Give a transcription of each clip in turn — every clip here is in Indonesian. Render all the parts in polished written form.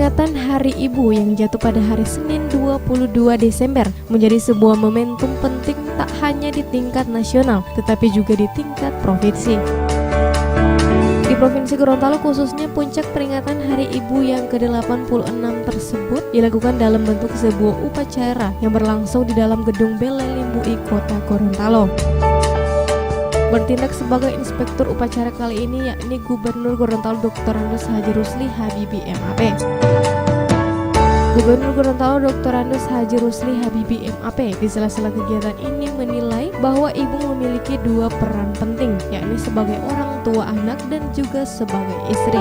Peringatan Hari Ibu yang jatuh pada hari Senin 22 Desember menjadi sebuah momentum penting tak hanya di tingkat nasional, tetapi juga di tingkat provinsi. Di Provinsi Gorontalo khususnya, puncak peringatan Hari Ibu yang ke-86 tersebut dilakukan dalam bentuk sebuah upacara yang berlangsung di dalam gedung Balai Limbui Kota Gorontalo. Bertindak sebagai inspektur upacara kali ini yakni Gubernur Gorontalo Dr. Andes Haji Rusli Habibie MAP. Gubernur Gorontalo Dr. Andes Haji Rusli Habibie MAP di sela-sela kegiatan ini menilai bahwa ibu memiliki dua peran penting, yakni sebagai orang tua anak dan juga sebagai istri.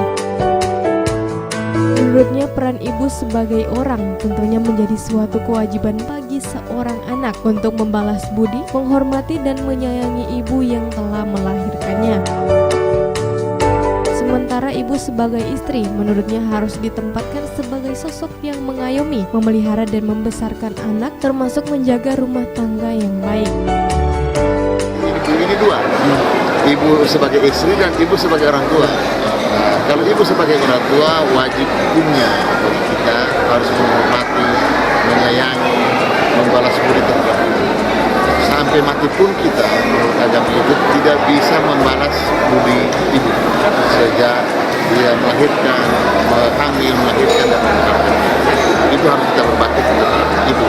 Menurutnya, peran ibu sebagai orang tentunya menjadi suatu kewajiban bagi seorang anak untuk membalas budi, menghormati dan menyayangi ibu yang telah melahirkannya. Sementara ibu sebagai istri menurutnya harus ditempatkan sebagai sosok yang mengayomi, memelihara dan membesarkan anak, termasuk menjaga rumah tangga yang baik. Ini dua, ibu sebagai istri dan ibu sebagai orang tua. Kalau ibu sebagai orang tua, wajib hukumnya bagi kita harus menghormati, menyayangi, membalas budi terhadap ibu. Sampai mati pun kita menurut agama itu tidak bisa membalas budi ibu sejak dia melahirkan, hamil, melahirkan dan membesarkan. Itu harus kita berbakti kepada ibu.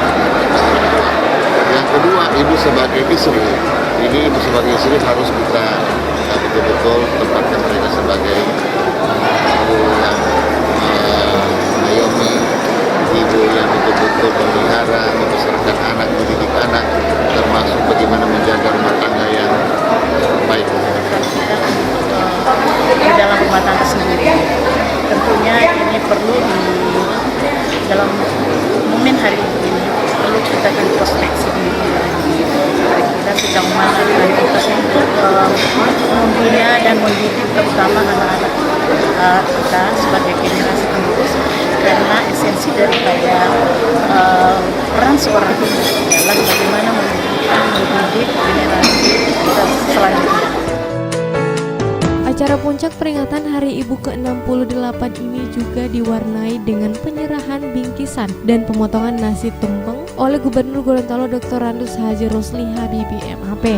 Yang kedua, ibu sebagai istri. Ini ibu sebagai istri harus kita betul-betul tempatkan mereka sebagai ibu yang mengayomi, ibu yang betul-betul memelihara, membesarkan anak, mendidik anak, termasuk bagaimana menjaga rumah tangga yang baik. Di dalam rumah tangga sendiri, tentunya ini perlu di dalam momen hari ini perlu kita introspeksi diri lagi. Kira-kira sejauh mana kita untuk membina dan mendidik terutama anak-anak kita sebagai generasi penerus, karena esensi daripada peran seorang ibu adalah bagaimana mendidik generasi kita selanjutnya. Acara puncak peringatan Hari Ibu ke-68 ini juga diwarnai dengan penyerahan bingkisan dan pemotongan nasi tumpeng oleh Gubernur Gorontalo Dr. Andes Haji Rusli Habibie MAP.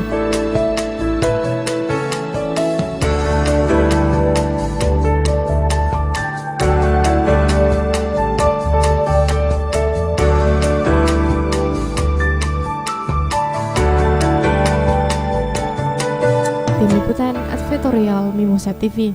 Tim Liputan Advertorial Mimosa TV.